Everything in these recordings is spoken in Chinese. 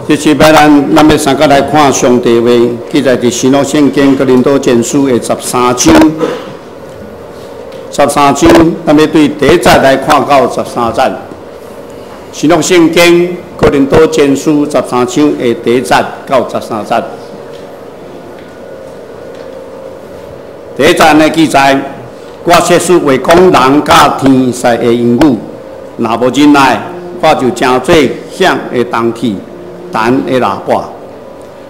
这次咱要三个来看上帝话，记载伫新约圣经哥林多前书的13章，13章，咱要对第一节来看到13节。新约圣经哥林多前书13章的第一节到13节。第一节呢记载，我切是为讲人甲天使的言语，若无忍耐，我就诚做响的铜器。弹的喇叭，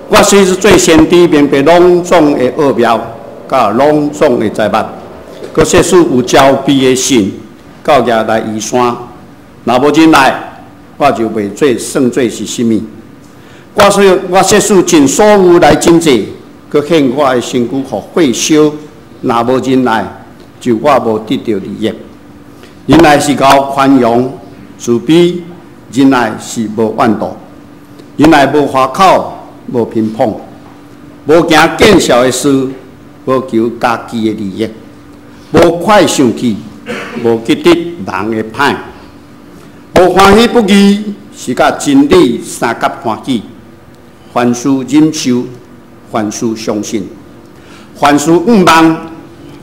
我虽是最先知，明白隆重的奥妙，甲隆重的财物，佮说出有招逼的信，到夜来移山。若无忍耐，我就袂做算做是甚物。我说出尽所有来真济，佮献我的身躯互火烧。若无忍耐，就我无得到利益。忍耐是够宽容、慈悲，忍耐是无怨妒。忍耐无花口，无偏颇，无行见效的事，无求家己的利益，无快生气，无记得人的歹，无欢喜不义，是甲真理三甲欢喜。凡事忍受，凡事相信，凡事勿忘，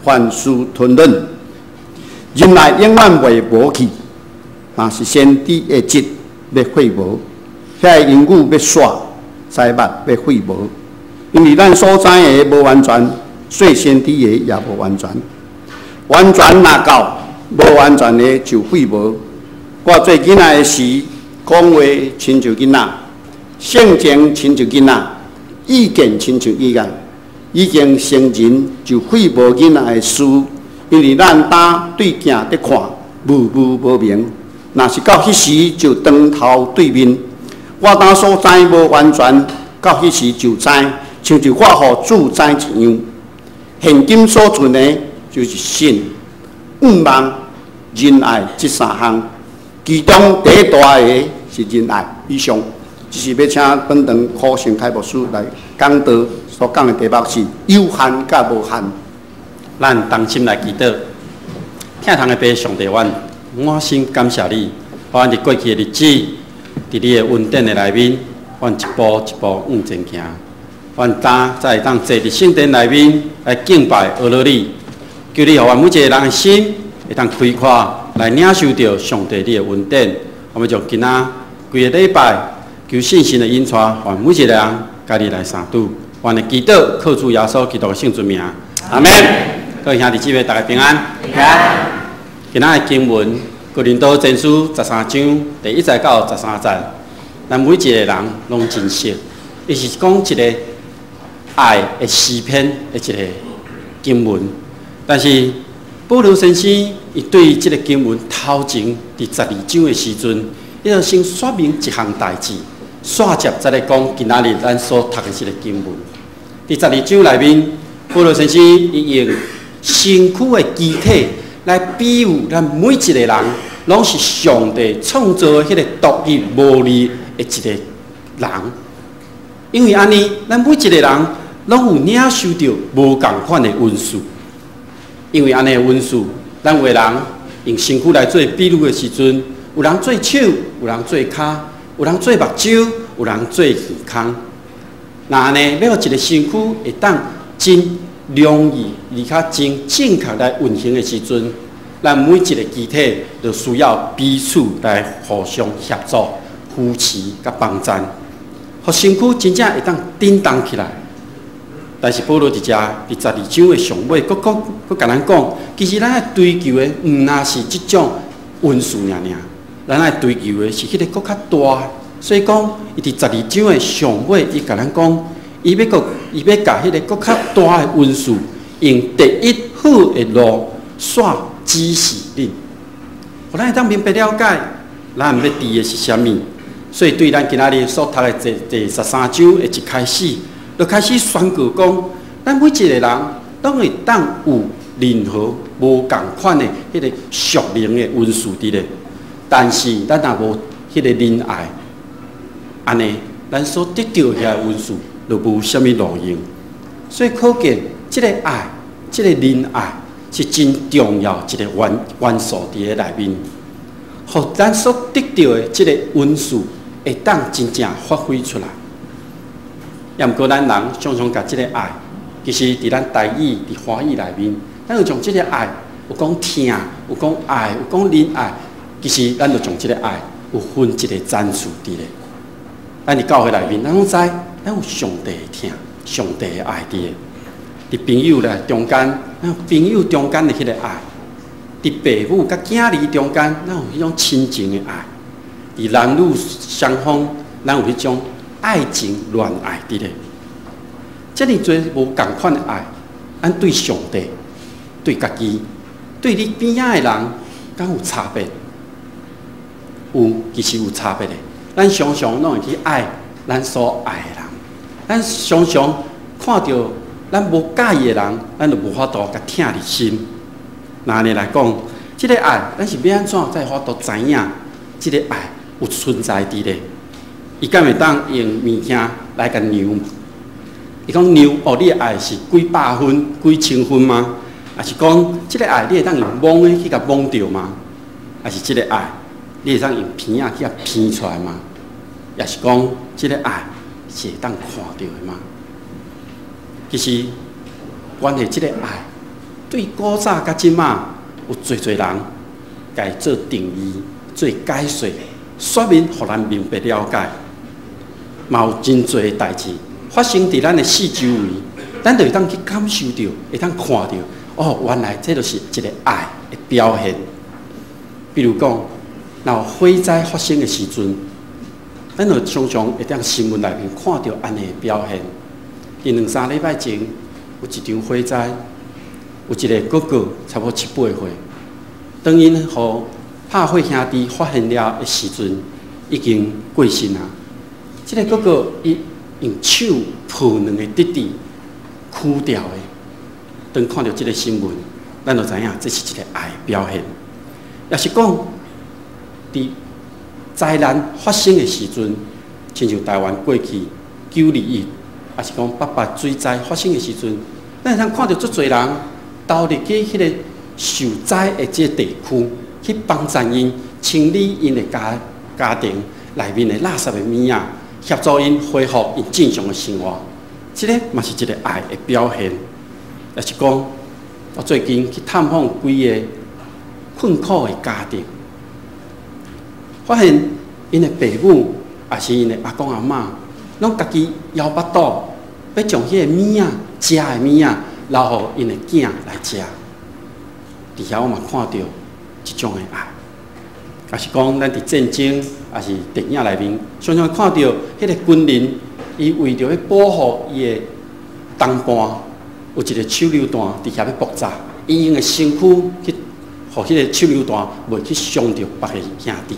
凡事吞忍。忍耐永远袂无去，若是先知的节要废无。遐个言语要煞，财物要废无，因为咱所知的无完全，最先知的也无完全。完全若够，无完全的就废无。我做囡仔的时，讲话亲像囡仔，性情亲像囡仔，意见亲像意见。已经成人就废无囡仔的事，因为咱当对镜在看，模模无明。若是到迄时，就当头对面。我当所知无完全，到迄时就知，像是我互主知一样。现今所存的，就是信、仰望、仁爱这三项，其中第一大个是仁爱。以上就是要请本堂苦行开牧师来讲道所讲的题目是有限甲无限。咱同心来祈祷，听堂的爸上帝阮，我心感谢你，把阮伫过去的日子。伫你的恩典的内面，阮一步一步往前行。阮才会当坐伫圣殿内面来敬拜阿罗你，求你互阮每一个人的心会当开阔，来领受到上帝你的恩典。我们将今仔规个礼拜求信心的引带，互每一个人家己来相拄。阮的祈祷靠主耶稣基督的圣尊名，阿门。各位兄弟姊妹，大家平安。平安。今仔的经文。哥林多前书13章第1节到13节，咱每一个人拢真熟，伊是讲一个爱的诗篇的一个经文。但是保罗先生伊对这个经文头前伫12章的时阵，伊就先说明一项代志，煞接再来讲今仔日咱所读的这个经文。伫12章内面，保罗先生伊用身躯的机体。来比喻咱每一个人，拢是上帝创造的迄个独一无二的一个人。因为安尼，咱每一个人拢有领受到无共款的恩赐。因为安尼的恩赐，咱有个人用身躯来做比喻的时阵，有人做手，有人做骹，有人做目睭，有人做耳孔。那安尼，要一个身躯会当真。容易而较真正确来运行的时阵，咱每一个机体都需要彼此来互相协助、扶持甲帮衬，互身躯真正会当振动起来。但是保罗伫遮第12章的上尾，佮甲咱讲，其实咱爱追求的，毋那是即种恩赐尔，咱爱追求的是迄个佮较大。所以讲，伊伫12章的上尾，伊甲咱讲。伊要甲迄个更较大的恩赐，用第一好的路煞指示恁，互咱会当明白了解，咱要治的是啥物。所以对咱今仔日所读的第13章的一开始，就开始宣告讲，咱每一个人拢会当有任何无共款的迄个属灵的恩赐伫咧，但是咱若无迄个仁爱，安尼咱所得到遐个恩赐。就无啥物路用，所以可见这个爱、这个仁爱是真重要一个元素伫咧内面。互咱所得到的这个恩赐，会当真正发挥出来。也毋过咱人常常甲即个爱，其实伫咱台语、伫华语内面，咱有将即个爱有讲疼，有讲爱，有讲仁爱，其实咱就将即个爱有分一个赞数伫咧。咱伫教会内面，咱拢知，咱有上帝的疼，上帝的爱伫咧。伫朋友咧中间，咱有朋友中间的迄个爱；伫父母甲囝儿中间，咱有迄种亲情的爱；伫男女双方，咱有迄种爱情恋爱伫咧。遮尔多无共款的爱，咱对上帝、对家己、对你边仔的人，敢有差别？有，其实有差别的。咱常常拢会去爱咱所爱的人，咱常常看到咱无介意的人，咱就无法度甲疼入心。那安尼来讲，即个爱，咱是要安怎才法度知影？即个爱有存在伫咧？伊敢会当用物件来甲量？伊讲量哦，你的爱是几百分、几千分吗？还是讲即个爱你会当用摸的去甲摸着吗？还是即个爱你会当用片啊去甲片出来吗？也是讲即个爱是会当看到的吗？其实关系即个爱，对古早甲即马有侪人家做定义、做解说、说明，互咱明白了解。嘛有真侪的代志发生伫咱的四周围，咱就会当去感受到，会当看到。哦，原来这就是一个爱的表现。比如讲，若有火灾发生的时阵，咱就常常会当新闻内面看到安尼的表现。伫2-3礼拜前，有一场火灾，有一个哥哥差不多7、8岁，当因互拍火兄弟发现了的时阵，已经过身啊。这个哥哥伊用手抱2个弟弟，哭掉的。当看到这个新闻，咱就知影这是一个爱的表现。也是讲，伫灾难发生的时阵，亲像台湾过去921，也是讲888水灾发生的时阵，咱会通看到足侪人投入去迄个受灾的这个地区，去帮助因清理因的家庭内面的垃圾的物仔。协助因恢复因正常的生活，这个嘛是一个爱的表现。也是讲，我最近去探访几个困苦的家庭，发现因的父母也是因的阿公阿嬷，拢家己摇巴肚，要将迄个物仔、食的物仔留互因的囝来食。伫遐我嘛看到这种的爱。也是讲，咱伫战争，也是电影内面，常常看到迄个军人，伊为着要保护伊的同伴，有一个手榴弹伫遐要爆炸，伊用的身躯去，互迄个手榴弹袂去伤着别个兄弟。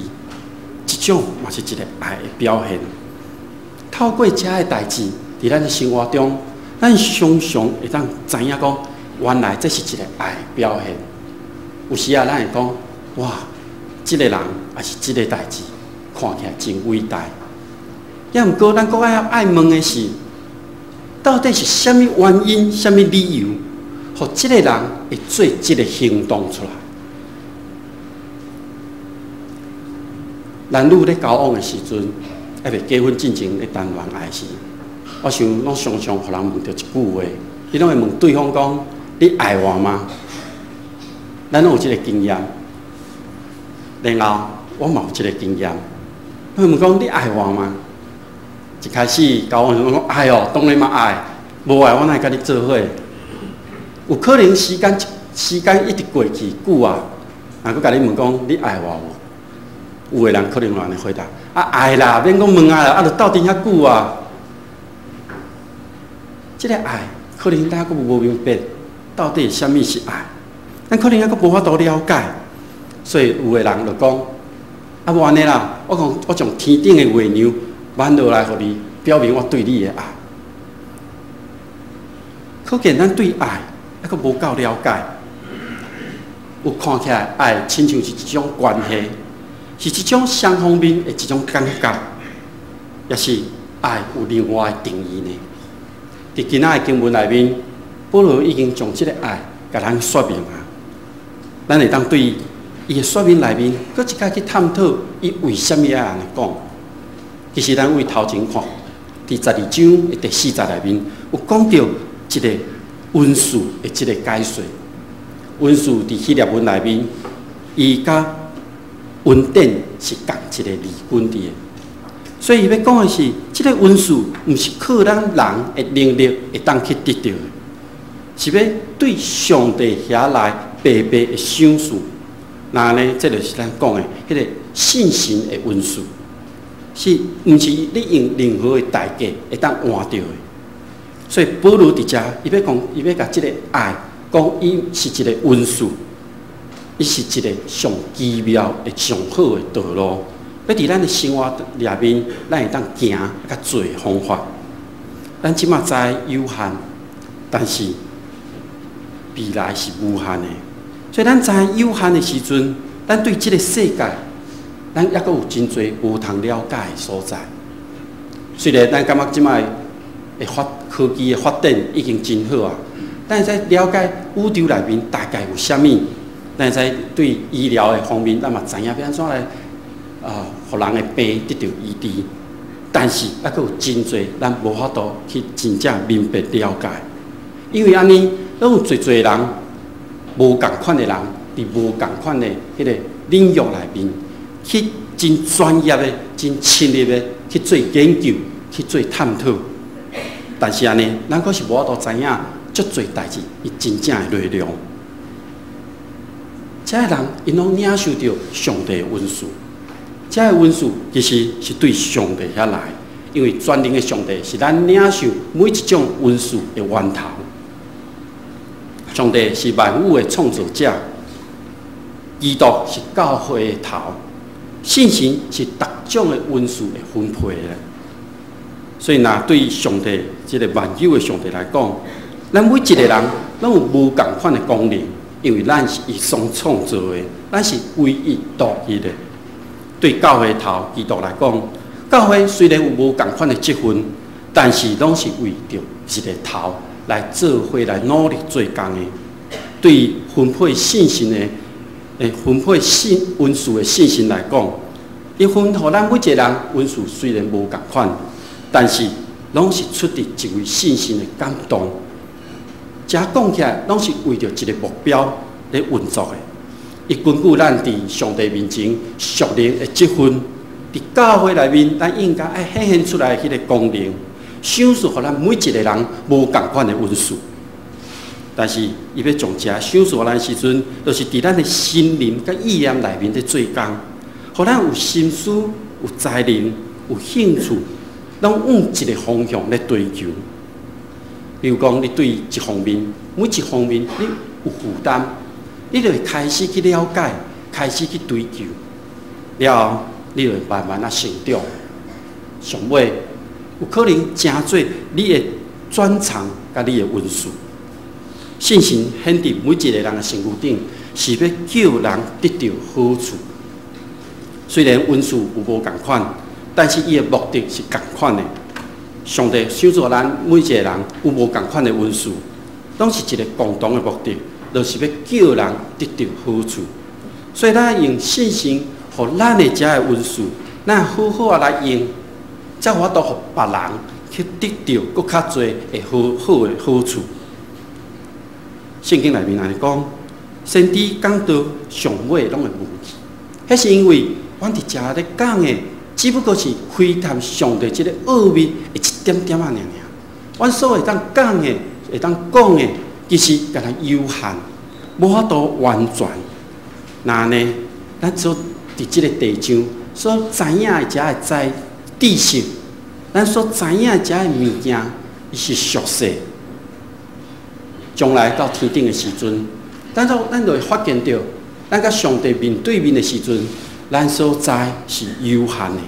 这种嘛是一个爱的表现。透过遮个代志，伫咱的生活中，咱常常会当知影讲，原来这是一个爱的表现。有时啊，咱会讲，哇！这个人也是这个代志，看起来真伟大。也毋过，咱搁爱问的是，到底是什么原因、什么理由，互这个人会做这个行动出来？男女咧交往的时阵，还未结婚进前咧谈恋爱时，我想拢常常互人问到一句话，伊拢会问对方讲：“你爱我吗？”咱拢有这个经验。然后我嘛有一个经验，我问讲你爱我吗？一开始交往时讲爱哦，当然嘛爱，无爱我哪会甲你做伙？有可能时间一直过去久啊，啊，佮甲你问讲你爱我无？有个人可能安尼回答：啊爱啦，免讲问爱啦，啊，就斗阵遐久啊。这个爱可能咱还佫无明白到底什么是爱，咱可能还佫无法度了解。所以有个人就讲：啊，无安尼啦，我从天顶的月亮挽落来，互你表明我对你的爱。可见咱对爱还佫无够了解。有看起来爱，亲像是一种关系，是一种双方面的一种感觉，也是爱有另外的定义呢。伫今仔的经文内面，保罗已经将这个爱甲咱说明啊，咱会当对伊的说明内面，搁一摆去探讨伊为什么要安尼讲。其实咱为头前看，伫12章的第4节内面有讲到一个温数的一个解说。温数伫希腊文内面，伊甲温点是共一个离根伫的。所以伊要讲的是，这个温数毋是靠咱人的能力会当去得到的，是要对上帝遐来白白的赏赐。那呢，这就是咱讲的迄个信心的温数，是毋是你用任何的代价会当换到的？所以保罗伫遮，伊要讲，伊要甲这个爱讲，伊是一个温数，伊是一个上奇妙的、上好的道路。要伫咱的生活里面，咱会当行较做方法。咱即马知有限，但是未来是无限的。所以咱知有限的时阵，咱对这个世界，咱抑阁有真侪无通了解的所在。虽然咱感觉即摆的科技的发展已经真好啊，但是在了解宇宙内面大概有啥物，咱在对医疗的方面，咱嘛知影要安怎来互人的病得到医治。但是抑阁有真侪咱无法度去真正明白了解，因为安尼，拢有侪人。无共款的人，伫无共款的迄个领域内面，去真专业的、真深入的去做研究、去做探讨。但是安尼，咱可是无法度知影足侪代志，伊真正的内容。这个人，因拢领受到上帝的恩赐。这个恩赐其实是对上帝遐来，因为全能的上帝是咱领受每一种恩赐的源头。上帝是万物的创造者，基督是教会的头，信心是各种的恩赐的分配的。所以，若对上帝这个万有的上帝来讲，咱每一个人拢有无共款的功能，因为咱是伊所创造的，咱是唯一独一的。对教会头基督来讲，教会虽然有无共款的职分，但是拢是为着一个头。来做伙来努力做工的，对分配信心的，分配恩赐的信心来讲，伊分互咱每一个人恩赐虽然无共款，但是拢是出自一位信心的感动。遮讲起来，拢是为着一个目标来运作的。伊根据咱伫上帝面前属灵的积分，伫教会内面，咱应该爱显现出来迄个功能。赏赐互咱每一个人无共款的恩赐，但是伊要将这赏赐互咱时阵，就是伫咱的心灵甲意念内面在做工，互咱有心思、有才能、有兴趣，拢往一个方向来追求。比如讲，你对一方面、每一方面你有负担，你就会开始去了解，开始去追求，了后你就会慢慢成长，上尾。有可能真做你的专长，甲你的恩赐。信心显伫每一个人的身躯顶，是要叫人得到好处。虽然恩赐有无共款，但是伊的目的是共款的。上帝赏赐咱每一个人有无共款的恩赐，拢是一个共同的目的，就是要叫人得到好处。所以咱用信心，互咱的遮的恩赐，咱好好来用。才法度互别人去得到更较侪的好的好处。圣经内面来讲，先知讲到上尾拢会忘记，迄是因为阮伫遮咧讲的，只不过是窥探上帝即个奥秘的一点点啊，阮所会当讲的、会当讲的，其实敢若有限，无法度完全。那呢，咱所伫即个地上所知影的遮的知识，咱所知影遮的物件，伊是俗世。将来到天顶的时阵，咱就会发现到，咱甲上帝面对面的时阵，咱所知是有限的，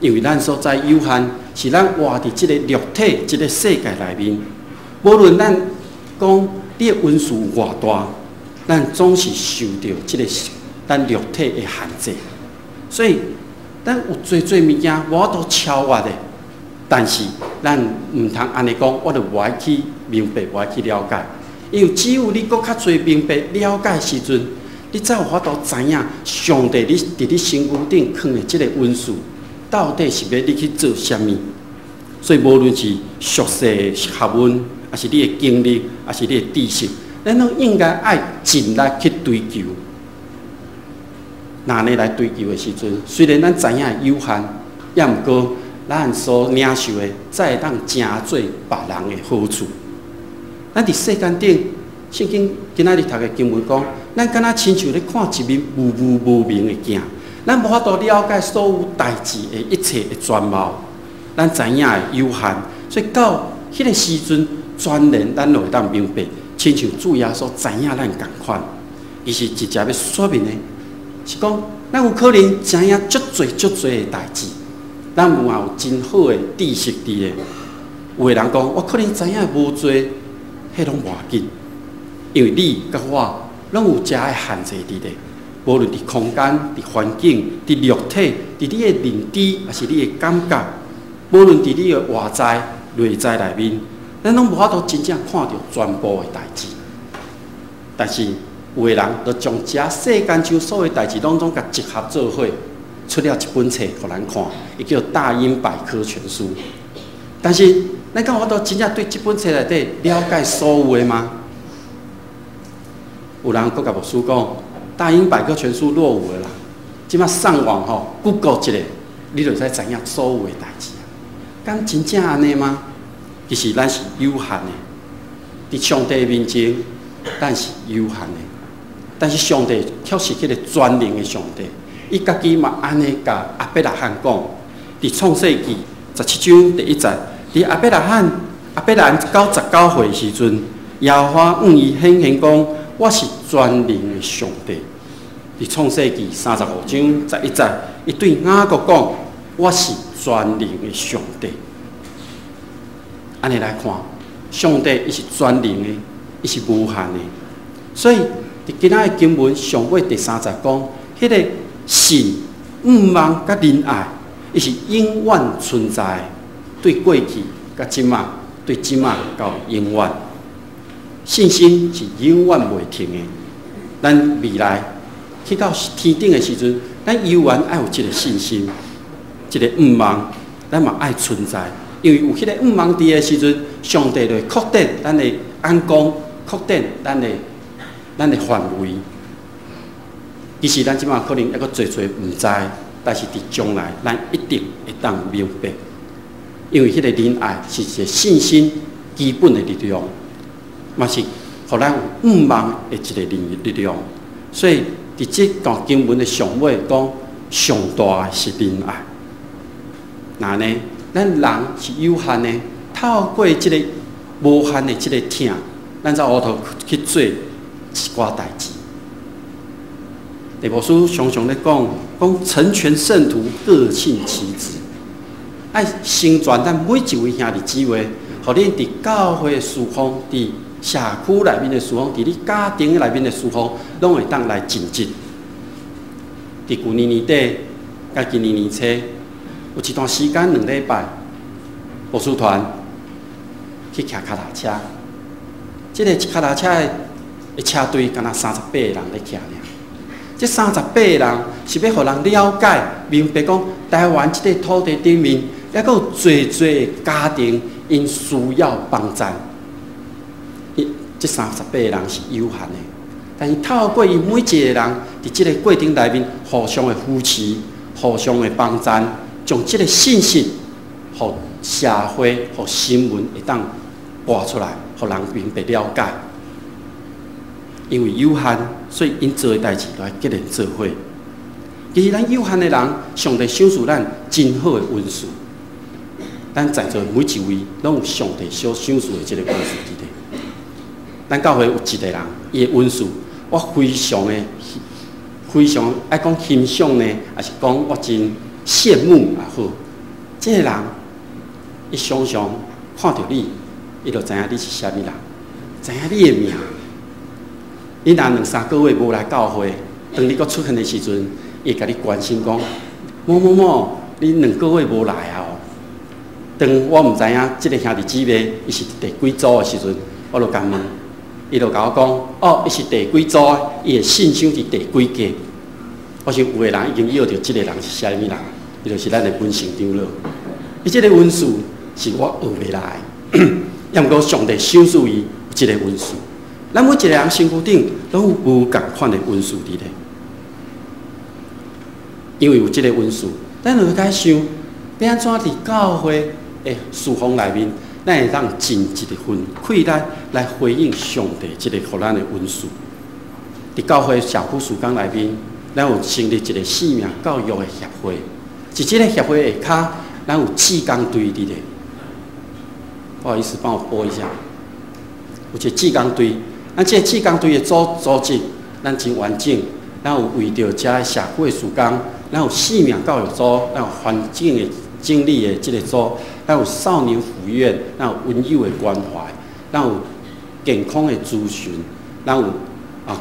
因为咱所知有限，是咱活伫即个肉体、即个世界内面。无论咱讲你的恩赐有偌大，咱总是受到即个咱肉体的限制，所以。咱有做物件，无法度超越的，但是咱毋通安尼讲，我就无爱去明白，无爱去了解。因为只有你搁较侪明白了解时阵，你才有法度知影上帝你伫你身躯顶放的即个恩赐，到底是要你去做啥物？所以无论是熟悉学问，还是你的经历，还是你的知识，咱都应该爱尽力去追求。哪里来追求的时阵，虽然咱知影有限，也毋过咱所领受的，才会当成做别人的好处。咱伫世间顶，圣经今仔日读的经文讲，咱敢若亲像咧看一面无明的镜，咱无法度了解所有代志的一切的全貌。咱知影的有限，所以到迄个时阵，全然咱就会当明白，亲像主耶稣知影咱共款，伊是直接要说明的，是讲咱有可能知影足侪的代志，咱嘛有真好的知识伫的。有的人讲，我可能知影无多，迄拢无要紧，因为你甲我拢有遮的限制伫的。无论伫空间、伫环境、伫肉体、伫你的认知，还是你的感觉。无论伫你的外在、内在内面，咱拢无法度真正看到全部的代志。但是有的人就将遮世间上所有代志拢甲集合做伙，出了一本册互咱看，伊叫《大英百科全书》。但是咱敢有法度真正对这本册内底了解所有的吗？有人阁甲牧师讲，《大英百科全书》若有的啦，即摆上网吼 ，Google 一下，你就知影所有的代志。敢真正安尼吗？其实咱是有限的，伫上帝面前，咱是有限的。但是上帝却是迄个全能的上帝，伊家己嘛安尼甲亚伯拉罕讲，伫创世纪17章第1节，伫亚伯拉罕99岁时阵，耶和华向伊显现讲，我是全能的上帝。伫创世纪35章11节，伊对雅各讲，我是全能的上帝。安尼来看，上帝伊是全能的，伊是无限的。所以伫今仔的经文上尾第3节讲，迄个信、仰望甲仁爱，伊是永远存在，对过去甲即马，对即马到永远。信心是永远袂停的。咱未来去到天顶的时阵，咱永远爱有一个信心。一个仰望，咱嘛爱存在，因为有迄个仰望伫的时阵，上帝就会扩展咱的眼光，扩展咱的范围。其实咱即马可能还阁侪毋知，但是伫将来，咱一定会当明白，因为迄个仁爱是一个信心基本的力量，嘛是互咱有仰望的一个力量。所以伫即段经文的上尾讲，上大是仁爱。那呢，咱人是有限的，透过即个无限的即个疼，咱才学头去做一寡代志。地牧师常常咧讲成全圣徒，各尽其职，爱成全咱每一位兄弟姊妹，互恁伫教会的侍奉，伫社区内面的侍奉，伫你家庭内面的侍奉，拢会当来尽职。伫旧年年底，甲今年年初。有一段时间2礼拜，牧师团去骑脚踏车。这个脚踏车的车队，敢若38个人咧骑尔。这38个人是要互人了解、明白讲，台湾这个土地顶面，还阁有侪家庭因需要帮助。这38个人是有限的，但是透过伊每一个人伫这个过程内面，互相的扶持、互相的帮助。将这个信息，互社会、互新闻会当播出来，互人明白了解。因为有限，所以因做的代志都要结连做伙。其实咱有限的人，上帝赏赐咱真好的恩赐。咱在座每一位，拢有上帝所赏赐的这个恩赐伫咧。咱教会有一个人，伊的恩赐，我非常爱讲欣赏呢，还是讲我真。羡慕也好，这个人，伊常常看到你，伊就知影你是啥物人，知影你的名。你若2-3个月无来教会，当你搁出现的时阵，伊会甲你关心讲，某，你2个月无来啊？当我毋知影即个兄弟姊妹伊是第几组的时阵，我就甲问，伊就甲我讲，哦，伊是第几组，伊的信箱是第几个。我想有个人已经晓得即个人是啥物人，伊就是咱的本省长老。伊即个文士是我学袂来的，要毋过上帝赏赐伊有即个文士。咱每一个人身躯顶拢有无共款的文士伫咧，因为有即个文士，咱就该想，要安怎伫教会的事奉内面，咱会当尽一份气力来回应上帝即个互咱的文士。伫教会社区事工内面，咱有成立一个生命教育的协会，伫即个协会下骹，咱有志工队伫咧。不好意思，帮我播一下，有一个志工队。咱即个志工队的组织，咱真完整。咱有为着遮社会事工，咱有生命教育组，咱有环境的整理的即个组，咱有少年福利院，咱有温友的关怀，咱有健康的咨询，咱有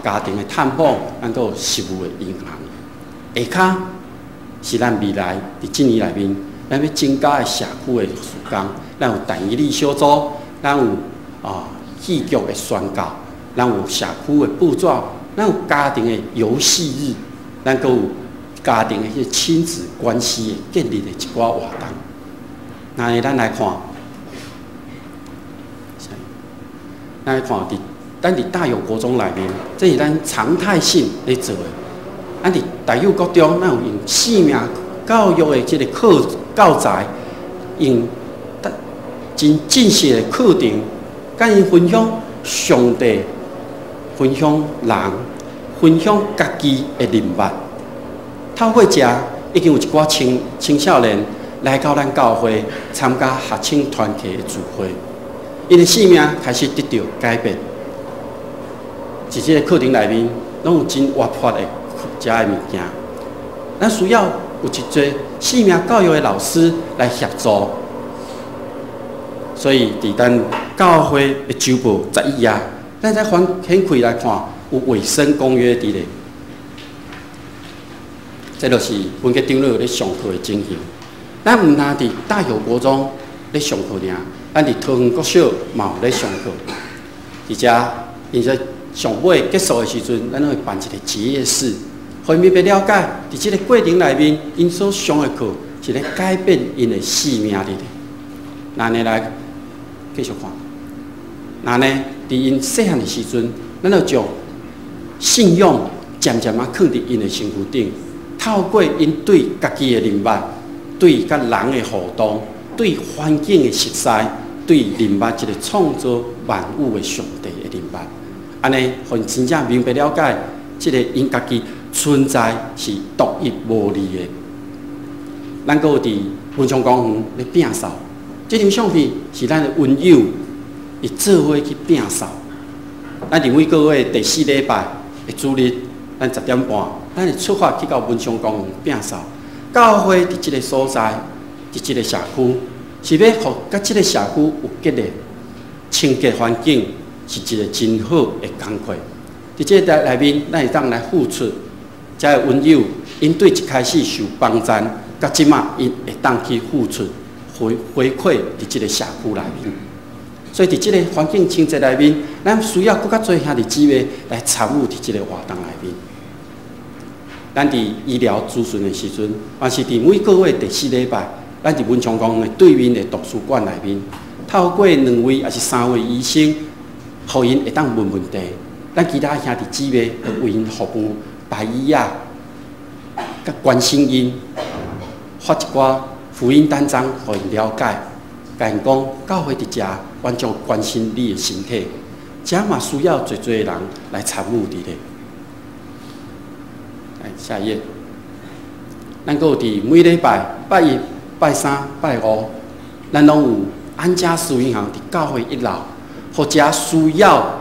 家庭的探访，咱都有实务的银行。下骹是咱未来伫即年内面，咱要增加的社区的事工，咱有单一力小组，咱有戏剧的宣教。咱有社区的布纸，咱有家庭的游戏日，咱阁有家庭的迄亲子关系的建立的一寡活动。那咱来看，咱伫大有国中内面，这是咱常态性咧做的。咱伫大有国中，咱有用生命教育的即个课教材，用真正式的课程，甲因分享上帝。分享人，分享家己的人脉。透过遮，已经有一寡青少年来到咱教会参加学青团契的聚会，因的生命开始得到改变。伫即个课程内面，拢有真活泼的遮的物件。咱需要有一个生命教育的老师来协助。所以，伫咱教会的周报11页。咱再翻掀开来看，有卫生公约伫咧，这就是分给长老咧上课的情形。咱毋单伫大有国中咧上课尔，咱伫桃园国小嘛有咧上课。而且，因在上尾结束的时阵，咱会办一个结业式，互因要了解，伫即个过程内面，因所上的课是咧改变因的生命伫咧。那呢来继续看，那呢？伫因细汉的时阵，咱就将信仰渐渐放伫因的身躯顶，透过因对家己的人脉、对甲人的互动、对环境的熟悉、对人脉一个创造万物的上帝的人脉，安尼，互因真正明白了解，即个因家己存在是独一无二的。咱阁有伫文昌公园咧摒扫，这张相片是咱的温友。伊做伙去摒扫，咱伫每个月第4礼拜的主日，咱10点半，咱会出发去到文昌公园摒扫。教会伫即个所在，伫即个社区，是要互甲即个社区有结连，清洁环境是一个真好的工课。伫即个内面，咱会当来付出，遮个温友，因对一开始受帮赞，甲即马因会当去付出回馈伫即个社区内面。所以，伫即个环境清洁内面，咱需要更较多兄弟姊妹来参与伫即个活动内面。咱伫医疗咨询的时阵，还是伫每个月第4礼拜，咱伫文昌公园的对面的图书馆内面，透过2位还是3位医生，互因会当问问题。咱其他兄弟姊妹会为因服务，排医啊，甲关心因，发一寡福音单张，互因了解。甲因讲，教会伫遮，完全关心你的身体，遮嘛需要最多人来参与伫咧。来下一页，咱阁有伫每礼拜拜1、拜3、拜5，咱拢有安家私银行伫教会1楼，或者需要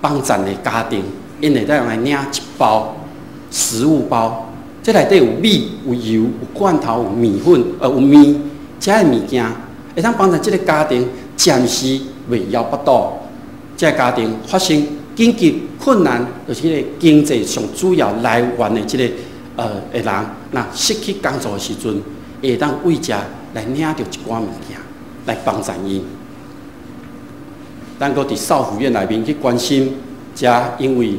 帮衬的家庭，因会当来领一包食物包，这内底有米、有油、有罐头、有米粉、有面，遮个物件。会当帮助这个家庭暂时袂腰腹肚，这个家庭发生紧急困难，就是迄个经济上主要来源的这个的人，那失去工作的时阵，会当为遮来领到一寡物件来帮助伊。咱搁伫少府院内面去关心，遮因为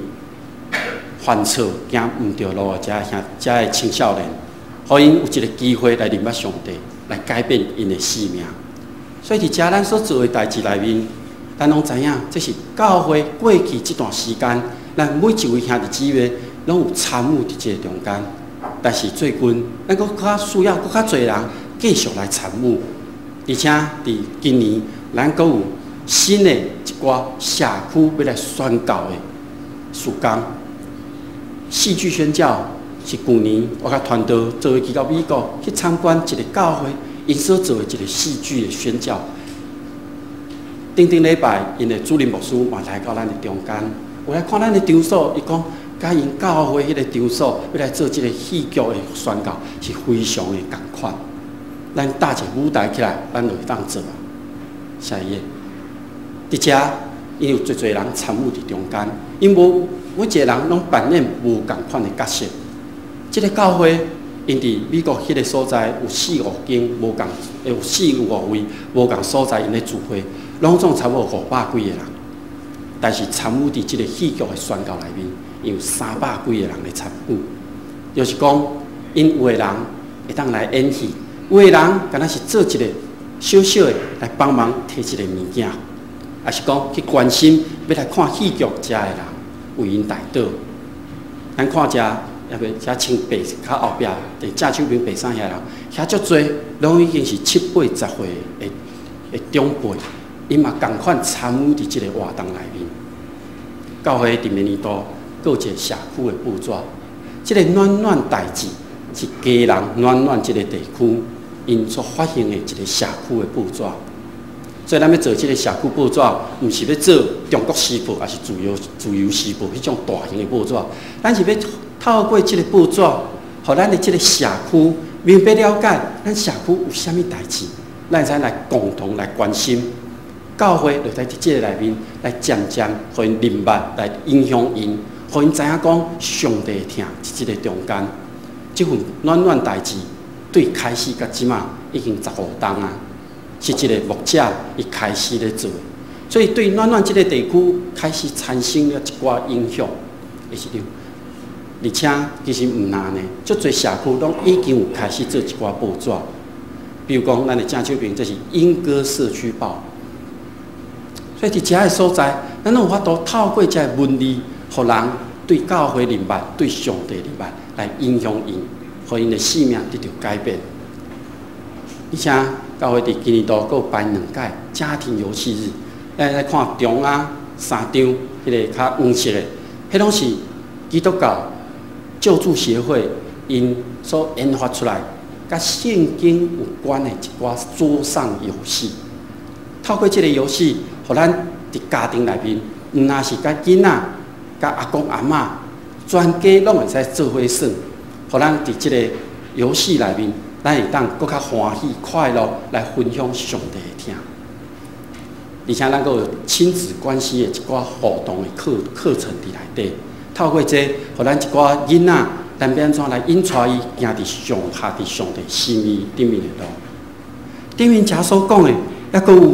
犯错行毋对路，遮的青少年，互因有一个机会来认捌上帝，来改变因的生命。所以伫遮咱所做的代志内面，咱拢知影，这是教会过去这段时间，咱每一位兄弟姊妹拢有参与伫这中间。但是最近，咱搁较需要搁较侪人继续来参与，而且伫今年，咱搁有新的一寡社区要来宣教的事工。戏剧宣教是去年我甲团队做去到美国去参观一个教会，因所做的一个戏剧的宣教。顶礼拜，因的主任牧师嘛来到咱的中间，有来看咱的场所，伊讲，甲因教会迄个场所要来做这个戏剧的宣教，是非常的共款。咱搭一个舞台起来，咱就会当做啊。下一页，伫遮因有侪人参与伫中间，因无每一个人拢扮演无共款的角色。这个教会因伫美国迄个所在有4、5间无共，有4、5位无共所在因咧聚会。拢总差不多500几个人，但是参与伫即个戏剧的宣教内面，有300几个人来参与。就是讲，因有的人会当来演戏，有的人敢若是做一个小小的来帮忙摕一个物件，也是讲去关心要来看戏剧遮的人，为因带导。咱看遮，也袂遮穿白较后壁，伫正手边白衫遐人，遐足多，拢已经是7、80岁的长辈。因嘛共款参与伫即个活动内面，教会伫明年度佫有一个社区的布抓，即个暖暖代志是家人暖暖即个地区因所发行的一个社区的布抓。所以咱要做即个社区布抓，毋是要做中国时报，还是自由时报迄种大型的布抓，咱是要透过即个布抓，互咱的即个社区明白了解咱社区有啥物代志，咱会使来共同来关心。教会就在即个内面来渐渐互因明白，来影响因，互因知影讲上帝听伫即个中间，即份暖暖代志对开始到即马已经15冬啊，是一个牧者伊开始咧做，所以对暖暖即个地区开始产生了一寡影响，会是对。而且其实毋难呢，足侪社区拢已经有开始做一寡报纸，比如讲咱的正手边，这是莺歌社区报。所以伫遮个所在，咱有法度透过遮个文字，互人对教会认捌、对上帝认捌，来影响因，互因的生命得到改变。而且教会伫今年度佫有办2届家庭游戏日，咱来看中啊3张迄个较黄色的，迄拢是基督教救助协会因所研发出来，甲圣经有关的一寡桌上游戏。透过这个游戏，互咱伫家庭内面，毋那是甲囡仔、甲阿公阿嬷，全家拢会使做伙耍，互咱伫这个游戏内面，咱会当更较欢喜快乐来分享上帝的听。而且咱佫有亲子关系的一寡互动的课程伫内底，透过这，互咱一寡囡仔，咱要安怎来引带伊行伫上下伫上帝心意顶面的路。顶面遮所讲的，抑佫有。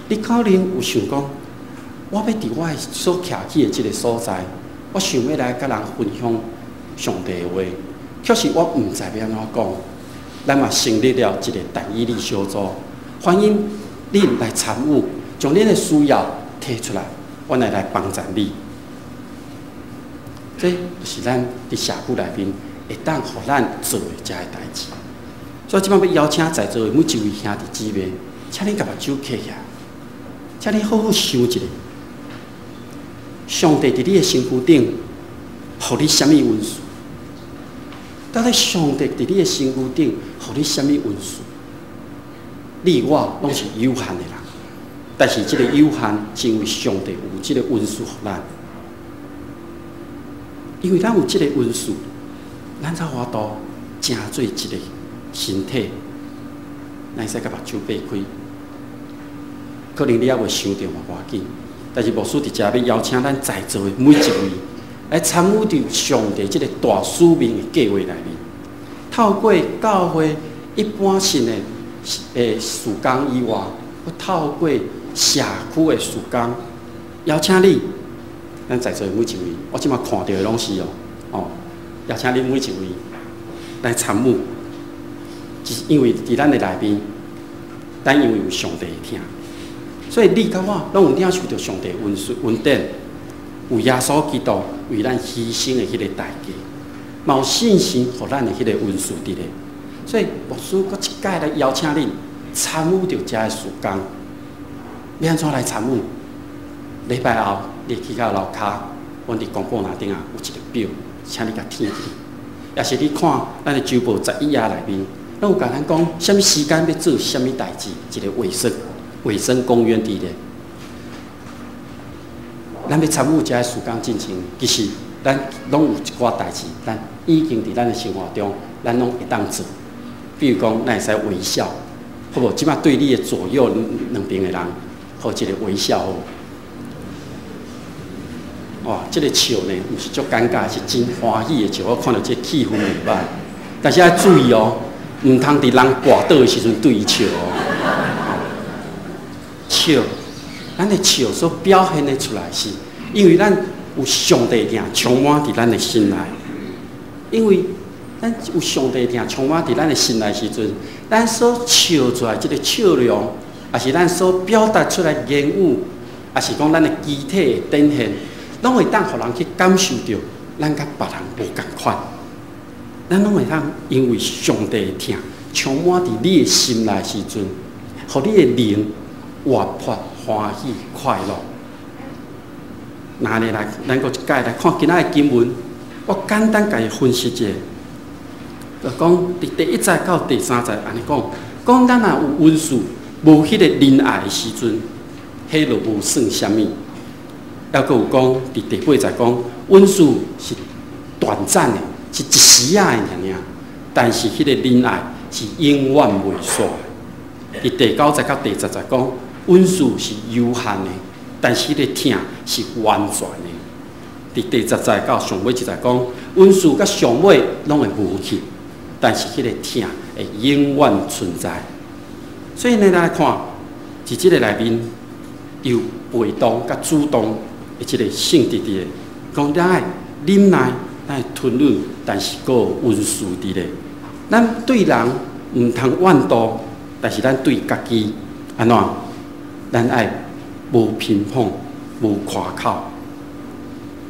你可能有想讲，我要伫我所徛起的这个所在，我想要来甲人分享上帝的话，确实我毋知要安怎讲。咱嘛成立了一个单一力小组，欢迎恁来参与，将恁的需要提出来，我来帮助你。这就是咱伫社区内面会当互咱做的遮个代志。所以即摆要邀请在座的每一位兄弟姊妹，请恁甲目睭闭起来。请你好好想一下，上帝伫你的身躯顶，予你什么恩赐？到底上帝伫你的身躯顶，予你什么恩赐？你我拢是有限的人，但是这个有限是因为上帝有这个恩赐予咱，因为咱有这个恩赐，咱才法度成做一个身体，咱使甲目睭闭开。可能你也未想到嘛，无要紧。但是牧师伫遮要邀请咱在座的每一位来参与到上帝这个大使命的计划内面，透过教会一般性的事工以外，我透过社区的事工，邀请你，咱在座的每一位，我即马看到的拢是哦，邀请你每一位来参与，就是因为伫咱的内面，咱因为有上帝的疼，所以你甲我拢有领受着上帝恩典，有耶稣基督为咱牺牲的迄个代价，嘛有信心，互咱的迄个恩赐伫咧。所以牧师搁一届来邀请恁参与着遮个事工，要安怎来参与？礼拜后你去到楼骹，阮伫公布栏顶啊有一个表，请你甲填去。也是你看咱的周报11页内面，拢有甲咱讲，什么时间要做什么代志，一个卫生公约伫咧。咱要参与遮个事工进程，其实咱拢有一寡代志，咱已经伫咱的生活中，咱拢会当做。比如讲，咱会使微笑，好无？即摆对你的左右两边的人，好一个微笑好。哇，这个笑呢，毋是足尴尬，是真欢喜的笑。我看到这气氛袂歹，但是要注意哦，毋通伫人挂倒的时阵对伊笑哦。笑，咱的笑所表现的出来是，因为咱有上帝疼充满伫咱的心内，因为咱有上帝疼充满伫咱的心内时阵，咱所笑出来这个笑容，也是咱所表达出来言语，也是讲咱的肢体的展现。拢会当互人去感受到，咱甲别人无共款。咱拢会当因为上帝的疼充满伫你的心内时阵，互你的灵活泼、欢喜、快乐。那呢来，咱搁一届来看今仔的经文，我简单甲伊分析者，就讲伫第1节到第3节安尼讲咱若有温素，无迄个仁爱的时阵，迄就无算啥物。还佫有讲，伫第8节讲，温素是短暂的，是一时啊的尔，但是迄个仁爱是永远袂煞的。伫第9节到第10节讲，温素是有限的，但是迄个疼是完全的。伫第10节到上尾一节讲，温素甲上尾拢会无去，但是迄个疼会永远存在。所以呢，咱来看，伫即个内面有被动甲主动。即个性质伫咧，讲咱爱忍耐，咱会吞忍，但是佫有温顺伫咧。咱对人毋通怨妒，但是咱对家己安怎？咱爱无偏颇，无夸口。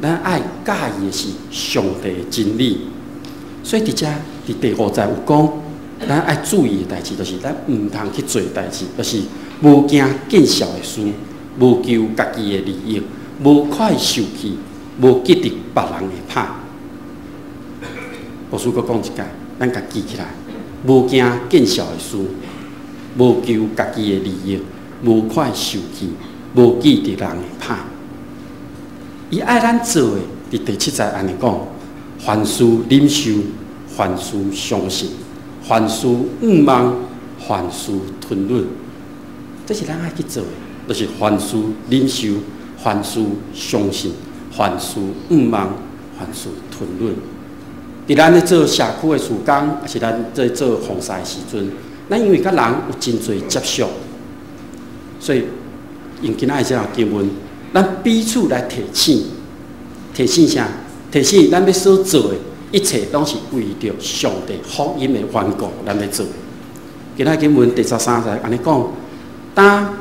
咱爱介意的是上帝的真理。所以伫遮伫第5节有讲，咱爱注意的代志，就是咱毋通去做代志，就是无惊见笑的事，无求家己的利益。无快受气，无记得别人的歹。牧师阁讲一届，咱甲记起来。无惊见笑的事，无求家己的利益，无快受气，无记得人的歹。伊爱咱做的，伫第7节安尼讲：凡事忍受，凡事相信，凡事毋忘，凡事吞忍。这是咱爱去做的，就是凡事忍受。凡事相信，凡事毋忘，凡事吞忍。伫咱咧做社区的事工，也是咱在做奉祀的时阵，咱因为甲人有真侪接触，所以用今仔的这项经文，咱彼此来提醒，提醒啥？提醒咱要所做的一切，拢是为着上帝福音的缘故，咱要做。今仔经文第13节安尼讲，当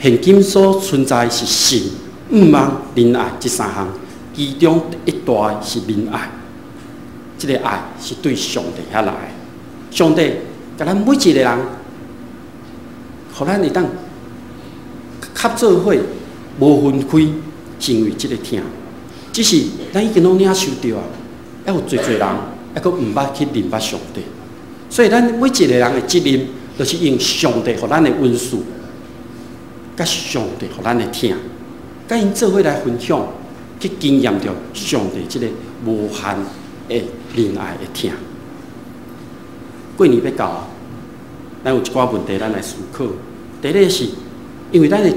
现今所存在是信、毋忘、仁爱这3项，其中第一大是仁爱。这个爱是对上帝遐来的，上帝甲咱每一个人，互咱会当合作伙，无分开，是因为这个疼。只是咱已经拢领受到啊，还有侪人还佫毋捌去认捌上帝，所以咱每一个人的责任，就是用上帝互咱的恩赐。甲上帝互咱的疼，甲因做伙来分享，去经验着上帝即个无限的仁爱的疼。过年要到啊，咱有一寡问题咱来思考。第一个是，因为咱人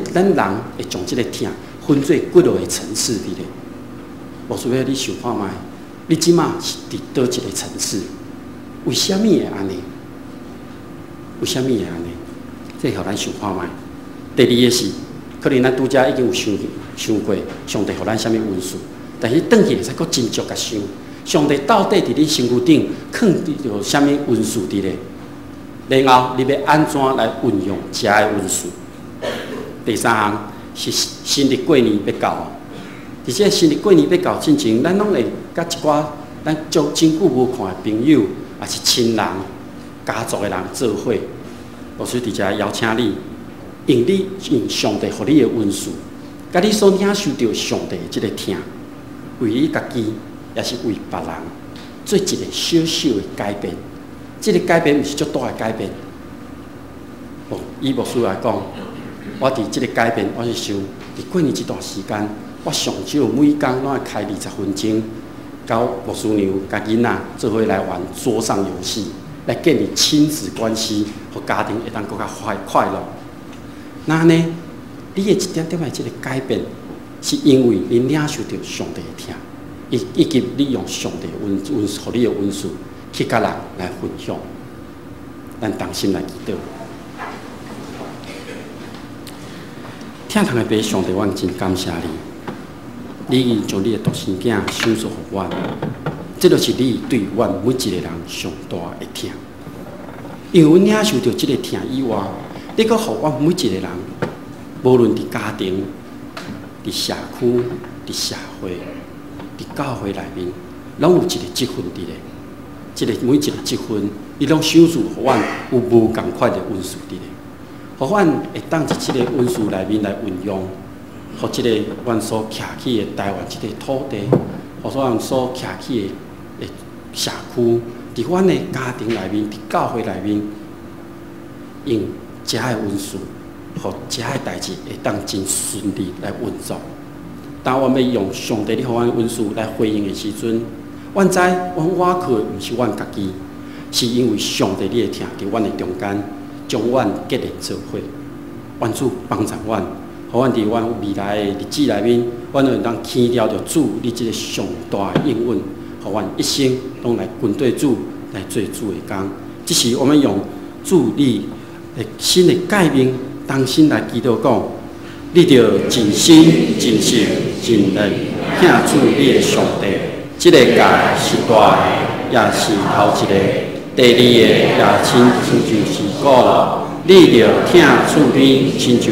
会将即个疼分做几落个层次伫咧。无需要你想看卖，你即马是伫倒一个层次？为虾米会安尼？为虾米会安尼？这互咱想看卖。第二个是，可能咱拄则已经有想过，上帝互咱啥物恩赐，但是转去会使佫真足甲想，上帝到底伫你身躯顶放着啥物恩赐伫咧？然后你要安怎来运用遮个运数？第三项是新历过年要到，伫这新历过年要到进前，咱拢会甲一寡咱足真久无看的朋友，也是亲人、家族的人做伙。老师伫遮邀请你，用上帝互你的运数，甲你所领受到上帝的即个听，为你家己，也是为别人，做一个小小的改变。即个改变毋是足大的改变。哦，以牧师来讲，我伫即个改变，我是想伫过年这段时间，我上少每工拢爱开20分钟，甲牧师娘、甲囡仔做伙来玩桌上游戏，来建立亲子关系和家庭会当更加快乐。那呢，你的一点点的这个改变，是因为你领受到上帝的听，以及你用上帝互你的运数去甲人来分享，咱同心来祈祷。听堂的爸，上帝，我真感谢你，你将你的独生囝赏赐予我，这就是你对阮每一个人上大的听。因为阮领受到这个听以外，你阁予阮每一个人，无论伫家庭、伫社区、伫社会、伫教会内面，拢有一个积分伫咧。这个每一个积分，伊拢赏赐予阮有无共款的运数伫咧。互阮会当伫即个运数内面来运用，互即个阮所徛起的台湾即个土地，互阮所徛起的社区，伫阮的家庭内面，伫教会内面，用遮个运数，互遮个代志会当真顺利来运作。当阮要用上帝你互阮运数来回应的时阵，阮知阮瓦靠的毋是阮家己，是因为上帝你的听伫阮的中间。将阮结连做伙，愿主帮助阮，互阮伫阮未来的日子内面，阮能当牵调着主你即个上大的应允，互阮一生拢来跟对主来做主的工。这是我们用主你的新的改变，当心来祈祷讲，你着尽心、尽性、尽力听主你的上帝，即个界是大的，也是头一个。第二个也亲就是古老，你着听厝边亲像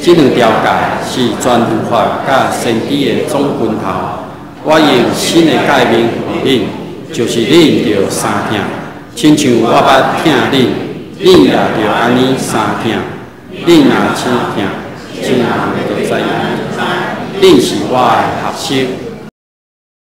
这两条界是全律法甲先知的总拳头。我用新的界面予恁，就是恁着三听，亲像我捌听恁，恁也着安尼三听。恁若亲听，亲人着知影，恁是我的学习。